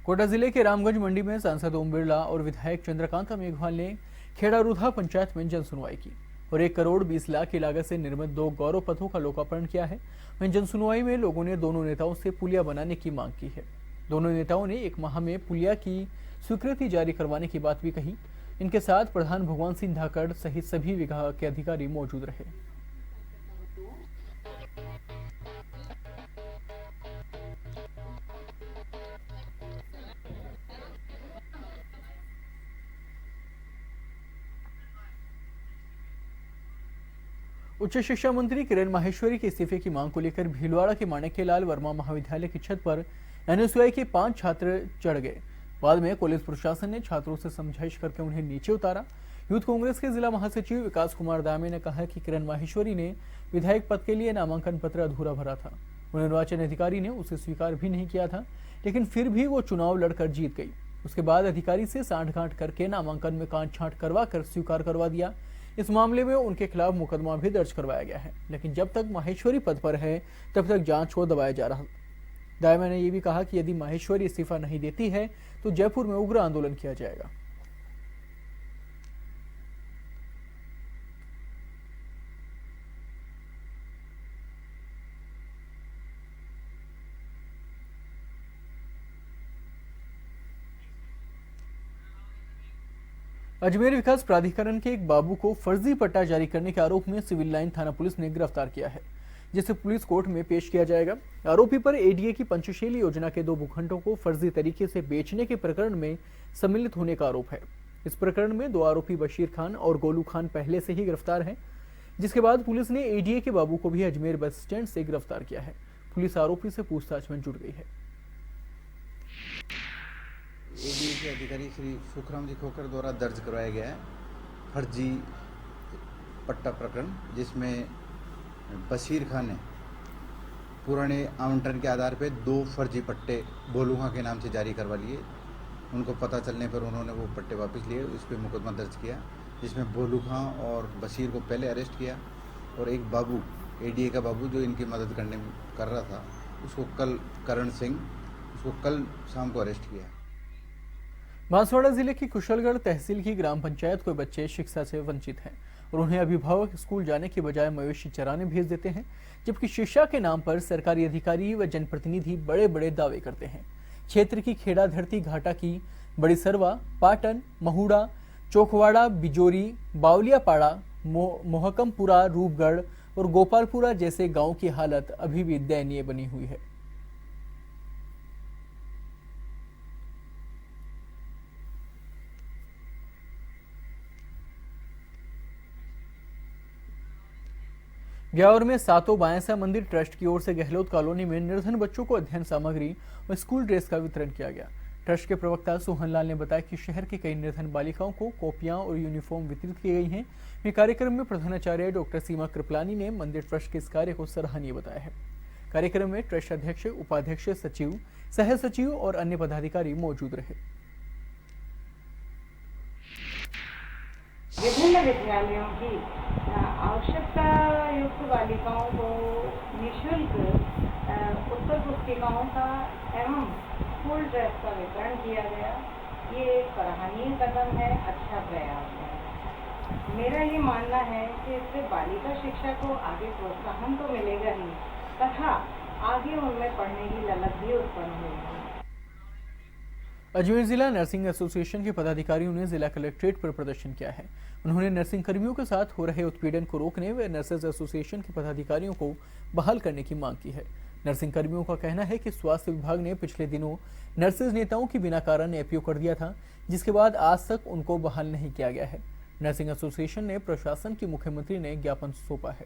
कोटा जिले के रामगंज मंडी में सांसद ओम बिरला और विधायक चंद्रकांता मेघवाल ने खेड़ारूधा पंचायत में जन सुनवाई की और 1 करोड़ 20 लाख की लागत से निर्मित 2 गौरव पथों का लोकार्पण किया है। वहीं जन सुनवाई में लोगों ने दोनों नेताओं से पुलिया बनाने की मांग की है। दोनों नेताओं ने 1 माह में पुलिया की स्वीकृति जारी करवाने की बात भी कही। इनके साथ प्रधान भगवान सिंह धाकड़ सहित सभी विभाग के अधिकारी मौजूद रहे। उच्च शिक्षा मंत्री किरण माहेश्वरी के इस्तीफे की मांग को लेकर भीलवाड़ा के माणिक्यलाल वर्मा महाविद्यालय की छत पर एनएसयूआई के 5 छात्र चढ़ गए। बाद में कॉलेज प्रशासन ने छात्रों से समझाइश करके उन्हें नीचे उतारा। यूथ कांग्रेस के जिला महासचिव विकास कुमार दामे ने कहा कि किरण माहेश्वरी ने विधायक पद के लिए नामांकन पत्र अधूरा भरा था। निर्वाचन अधिकारी ने उसे स्वीकार भी नहीं किया था, लेकिन फिर भी वो चुनाव लड़कर जीत गई। उसके बाद अधिकारी से सांठगांठ करके नामांकन में कांट छांट करवा कर स्वीकार करवा दिया। इस मामले में उनके खिलाफ मुकदमा भी दर्ज करवाया गया है, लेकिन जब तक माहेश्वरी पद पर है तब तक जांच को दबाया जा रहा। दायमा ने यह भी कहा कि यदि माहेश्वरी इस्तीफा नहीं देती है तो जयपुर में उग्र आंदोलन किया जाएगा। अजमेर विकास प्राधिकरण के एक बाबू को फर्जी पट्टा जारी करने के आरोप में सिविल लाइन थाना पुलिस ने गिरफ्तार किया है, जिसे पुलिस कोर्ट में पेश किया जाएगा। आरोपी पर एडीए की पंचशीली योजना के 2 भूखंडों को फर्जी तरीके से बेचने के प्रकरण में सम्मिलित होने का आरोप है। इस प्रकरण में 2 आरोपी बशीर खान और गोलू खान पहले से ही गिरफ्तार हैं, जिसके बाद पुलिस ने एडीए के बाबू को भी अजमेर बस स्टैंड से गिरफ्तार किया है। पुलिस आरोपी से पूछताछ में जुट गई है। एडीए के अधिकारी श्री सुखराम जी खोकर द्वारा दर्ज करवाया गया है फर्जी पट्टा प्रकरण, जिसमें बशीर खान ने पुराने आवंटन के आधार पर 2 फर्जी पट्टे गोलू खान के नाम से जारी करवा लिए। उनको पता चलने पर उन्होंने वो पट्टे वापस लिए, उस पर मुकदमा दर्ज किया, जिसमें गोलू खान और बशीर को पहले अरेस्ट किया और एक बाबू एडीए का बाबू जो इनकी मदद कर रहा था, उसको कल करण सिंह, उसको कल शाम को अरेस्ट किया। बांसवाड़ा जिले की कुशलगढ़ तहसील की ग्राम पंचायत के बच्चे शिक्षा से वंचित हैं और उन्हें अभिभावक स्कूल जाने के बजाय मवेशी चराने भेज देते हैं, जबकि शिक्षा के नाम पर सरकारी अधिकारी व जनप्रतिनिधि बड़े बड़े दावे करते हैं। क्षेत्र की खेड़ा धरती घाटा की बड़ी सरवा, पाटन, महुड़ा, चोखवाड़ा, बिजोरी, बावलियापाड़ा, मोहकमपुरा, रूपगढ़ और गोपालपुरा जैसे गांव की हालत अभी भी दयनीय बनी हुई है। ग्यावर में सातों बायसा मंदिर ट्रस्ट की ओर से गहलोत कॉलोनी में निर्धन बच्चों को अध्ययन सामग्री और स्कूल ड्रेस का वितरण किया गया। ट्रस्ट के प्रवक्ता सोहन लाल ने बताया कि शहर के कई निर्धन बालिकाओं को कॉपियां और यूनिफॉर्म वितरित की गई हैं। इस कार्यक्रम में प्रधानाचार्य डॉक्टर सीमा कृपलानी ने मंदिर ट्रस्ट के इस कार्य को सराहनीय बताया है। कार्यक्रम में ट्रस्ट अध्यक्ष, उपाध्यक्ष, सचिव, सह सचिव और अन्य पदाधिकारी मौजूद रहे। विभिन्न विद्यालयों की आवश्यकता युक्त बालिकाओं को निःशुल्क उत्तर पुस्तिकाओं का एवं स्कूल ड्रेस का वितरण किया गया। ये एक सराहनीय कदम है, अच्छा प्रयास है। मेरा ये मानना है कि इससे बालिका शिक्षा को आगे प्रोत्साहन तो मिलेगा ही तथा आगे उनमें पढ़ने की ललक भी उत्पन्न होगी। अजमेर जिला नर्सिंग एसोसिएशन के पदाधिकारियों ने जिला कलेक्ट्रेट पर प्रदर्शन किया है। उन्होंने नर्सिंग कर्मियों के साथ हो रहे उत्पीड़न को रोकने व नर्सेज एसोसिएशन के पदाधिकारियों को बहाल करने की मांग की है। नर्सिंग कर्मियों का कहना है कि स्वास्थ्य विभाग ने पिछले दिनों नर्सेज नेताओं की बिना कारण एपीओ कर दिया था, जिसके बाद आज तक उनको बहाल नहीं किया गया है। नर्सिंग एसोसिएशन ने प्रशासन की मुख्यमंत्री ने ज्ञापन सौंपा है।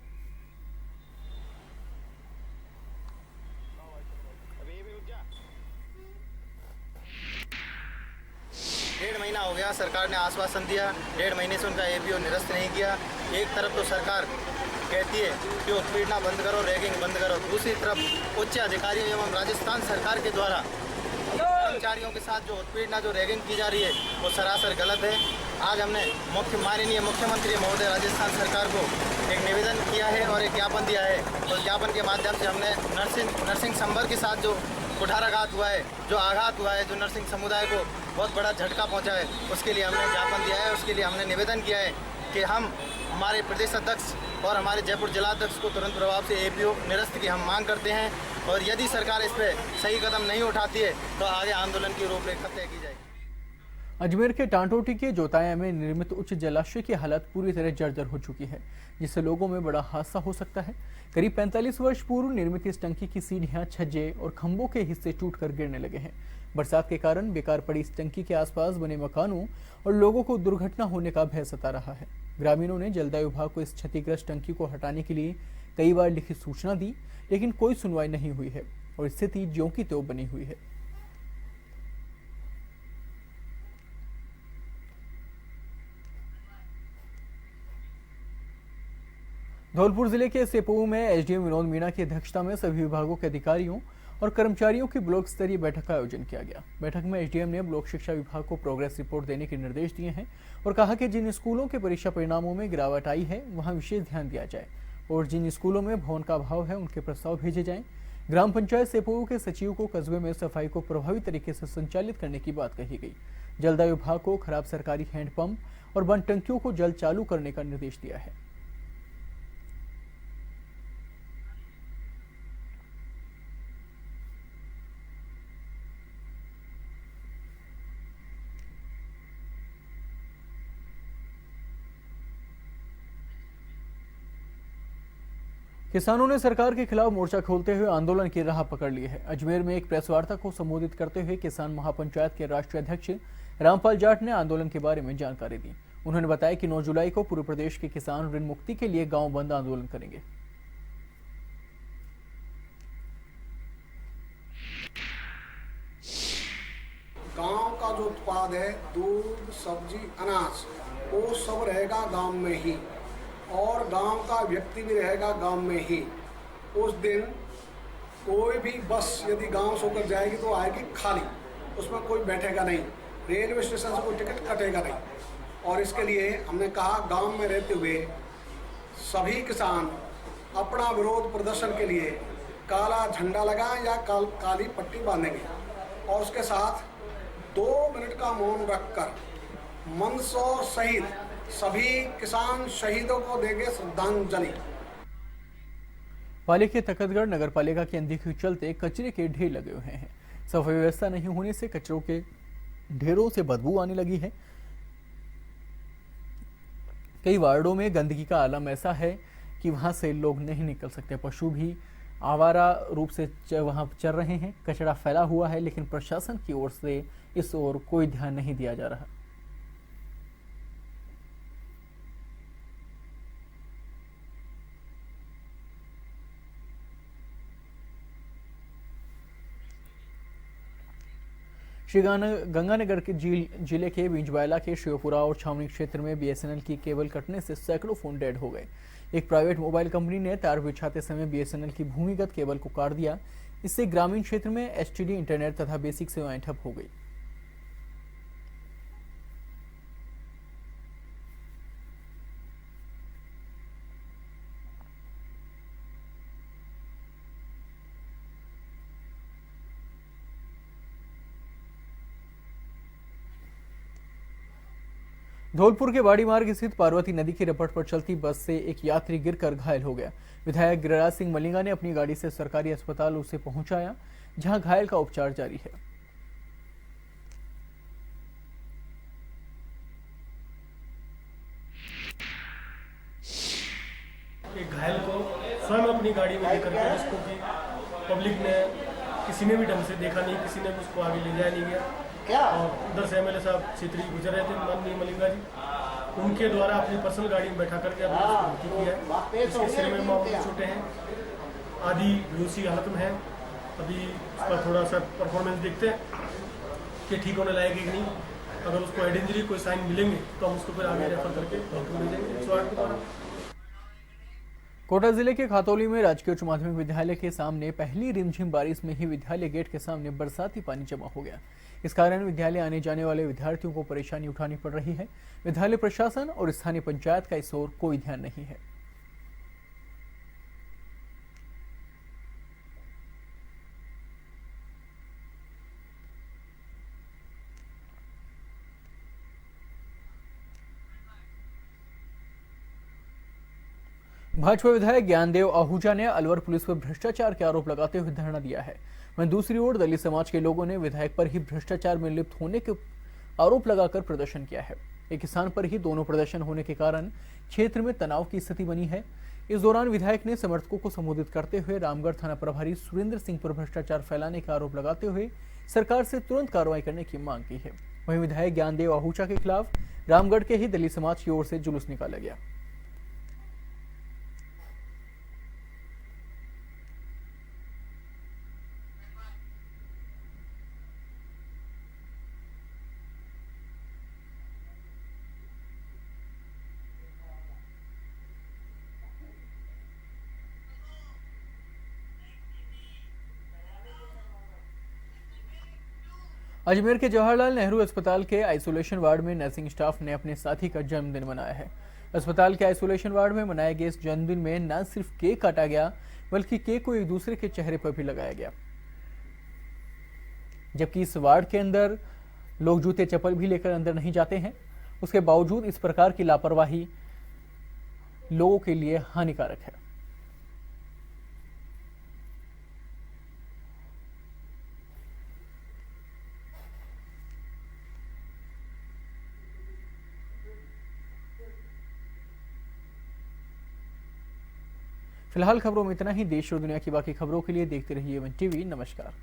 डेढ़ महीना हो गया, सरकार ने आश्वासन दिया, 1.5 महीने से उनका एपीओ निरस्त नहीं किया। एक तरफ तो सरकार कहती है कि उत्पीड़ना बंद करो, रैगिंग बंद करो, दूसरी तरफ उच्च अधिकारियों एवं राजस्थान सरकार के द्वारा कर्मचारियों के साथ जो उत्पीड़ना, जो रैगिंग की जा रही है वो सरासर गलत है। आज हमने माननीय मुख्यमंत्री महोदय राजस्थान सरकार को एक निवेदन किया है और एक ज्ञापन दिया है। उस ज्ञापन के माध्यम से हमने नर्सिंग संवर्ग के साथ जो कुठाराघात हुआ है, जो आघात हुआ है, जो नर्सिंग समुदाय को बहुत बड़ा झटका पहुंचा है, उसके लिए हमने ज्ञापन दिया है। उसके लिए हमने निवेदन किया है कि हम हमारे प्रदेश अध्यक्ष और हमारे जयपुर जिलाध्यक्ष को तुरंत प्रभाव से एपीओ निरस्त की हम मांग करते हैं और यदि सरकार इस पर सही कदम नहीं उठाती है तो आगे आंदोलन की रूपरेखा तय की जाएगी। अजमेर के टांटोटी के जोताया में निर्मित उच्च जलाशय की हालत पूरी तरह जर्जर हो चुकी है, जिससे लोगों में बड़ा हादसा हो सकता है। करीब 45 वर्ष पूर्व निर्मित इस टंकी की सीढ़ियां, छज्जे और खंभों के हिस्से टूटकर गिरने लगे हैं। बरसात के कारण बेकार पड़ी इस टंकी के आसपास बने मकानों और लोगों को दुर्घटना होने का भय सता रहा है। ग्रामीणों ने जलदाय विभाग को इस क्षतिग्रस्त टंकी को हटाने के लिए कई बार लिखित सूचना दी, लेकिन कोई सुनवाई नहीं हुई है और स्थिति ज्यों की त्यों बनी हुई है। धौलपुर जिले के सेपऊ में एसडीएम विनोद मीणा की अध्यक्षता में सभी विभागों के अधिकारियों और कर्मचारियों की ब्लॉक स्तरीय बैठक का आयोजन किया गया। बैठक में एसडीएम ने ब्लॉक शिक्षा विभाग को प्रोग्रेस रिपोर्ट देने के निर्देश दिए हैं और कहा कि जिन स्कूलों के परीक्षा परिणामों में गिरावट आई है वहां विशेष ध्यान दिया जाए और जिन स्कूलों में भवन का अभाव है उनके प्रस्ताव भेजे जाएं। ग्राम पंचायत सेपऊ के सचिव को कस्बे में सफाई को प्रभावी तरीके से संचालित करने की बात कही गई। जलदाय विभाग को खराब सरकारी हैंडपंप और बंद टंकियों को जल्द चालू करने का निर्देश दिया है। किसानों ने सरकार के खिलाफ मोर्चा खोलते हुए आंदोलन की राह पकड़ ली है। अजमेर में एक प्रेस वार्ता को संबोधित करते हुए किसान महापंचायत के राष्ट्रीय अध्यक्ष रामपाल जाट ने आंदोलन के बारे में जानकारी दी। उन्होंने बताया कि 9 जुलाई को पूरे प्रदेश के किसान ऋण मुक्ति के लिए गांव बंद आंदोलन करेंगे। गांव का जो उत्पाद है, दूध, सब्जी, अनाज, वो सब रहेगा गांव में ही और गांव का व्यक्ति भी रहेगा गांव में ही। उस दिन कोई भी बस यदि गांव से होकर जाएगी तो आएगी खाली, उसमें कोई बैठेगा नहीं, रेलवे स्टेशन से कोई टिकट कटेगा नहीं। और इसके लिए हमने कहा गांव में रहते हुए सभी किसान अपना विरोध प्रदर्शन के लिए काला झंडा लगाएं या काली पट्टी बांधेंगे और उसके साथ 2 मिनट का मौन रखकर मंदसौर सहित सभी किसान शहीदों को देंगे श्रद्धांजलि। पाली के तखतगढ़ नगर पालिका की अनदेखी के चलते कचरे के ढेर लगे हुए हैं। सफाई व्यवस्था नहीं होने से कचरों के ढेरों से बदबू आने लगी है। कई वार्डों में गंदगी का आलम ऐसा है कि वहां से लोग नहीं निकल सकते। पशु भी आवारा रूप से वहां चर रहे हैं। कचरा फैला हुआ है, लेकिन प्रशासन की ओर से इस ओर कोई ध्यान नहीं दिया जा रहा। गंगानगर के जिले के बिंजवायला के शिवपुरा और छावनी क्षेत्र में बीएसएनएल की केबल कटने से सैकड़ों फोन डेड हो गए। एक प्राइवेट मोबाइल कंपनी ने तार बिछाते समय बीएसएनएल की भूमिगत केबल को काट दिया। इससे ग्रामीण क्षेत्र में एसटीडी इंटरनेट तथा बेसिक सेवाएं ठप हो गई। धौलपुर के बाड़ी मार्ग स्थित पार्वती नदी की रपट पर चलती बस से एक यात्री गिरकर घायल हो गया। विधायक गिरिराज सिंह मलिंगा ने अपनी गाड़ी से सरकारी अस्पताल उसे पहुंचाया, जहां घायल का उपचार जारी है। एक घायल को स्वयं अपनी गाड़ी में लेकर गया, जिसको कि पब्लिक ने किसी ने भी ढंग से देखा नहीं, किसी ने भी उसको आगे ले जाया नहीं गया। और उधर से एमएलए साहब क्षेत्रीय गुजर रहे थे, माननीय मलिंगा जी, उनके द्वारा अपनी पर्सनल गाड़ी में बैठा करके अभी उसको भर्ती किया है। इसके सिर में मामूली चोटें हैं, आधी बेहोशी हालत में है। अभी उसका थोड़ा सा परफॉर्मेंस देखते हैं कि ठीक होने लायक है कि नहीं। अगर उसको हेड इंजरी कोई साइन मिलेंगे तो हम उसको फिर आगे रेफर करके डॉक्टर भेजेंगे 108 के द्वारा। कोटा जिले के खातौली में राजकीय उच्च माध्यमिक विद्यालय के सामने पहली रिमझिम बारिश में ही विद्यालय गेट के सामने बरसाती पानी जमा हो गया। इस कारण विद्यालय आने जाने वाले विद्यार्थियों को परेशानी उठानी पड़ रही है। विद्यालय प्रशासन और स्थानीय पंचायत का इस ओर कोई ध्यान नहीं है। भाजपा विधायक ज्ञानदेव आहूजा ने अलवर पुलिस पर भ्रष्टाचार के आरोप लगाते हुए धरना दिया है। वहीं दूसरी ओर दलित समाज के लोगों ने विधायक पर ही भ्रष्टाचार में लिप्त होने के आरोप लगाकर प्रदर्शन किया है। एक स्थान पर ही दोनों प्रदर्शन होने के कारण क्षेत्र में तनाव की स्थिति बनी है। इस दौरान विधायक ने समर्थकों को संबोधित करते हुए रामगढ़ थाना प्रभारी सुरेंद्र सिंह पर भ्रष्टाचार फैलाने का आरोप लगाते हुए सरकार से तुरंत कार्रवाई करने की मांग की है। वहीं विधायक ज्ञानदेव आहूजा के खिलाफ रामगढ़ के ही दलित समाज की ओर से जुलूस निकाला गया। अजमेर के जवाहरलाल नेहरू अस्पताल के आइसोलेशन वार्ड में नर्सिंग स्टाफ ने अपने साथी का जन्मदिन मनाया है। अस्पताल के आइसोलेशन वार्ड में मनाए गए इस जन्मदिन में न सिर्फ केक काटा गया, बल्कि केक को एक दूसरे के चेहरे पर भी लगाया गया। जबकि इस वार्ड के अंदर लोग जूते चप्पल भी लेकर अंदर नहीं जाते हैं, उसके बावजूद इस प्रकार की लापरवाही लोगों के लिए हानिकारक है। फिलहाल खबरों में इतना ही। देश और दुनिया की बाकी खबरों के लिए देखते रहिए वन टीवी। नमस्कार।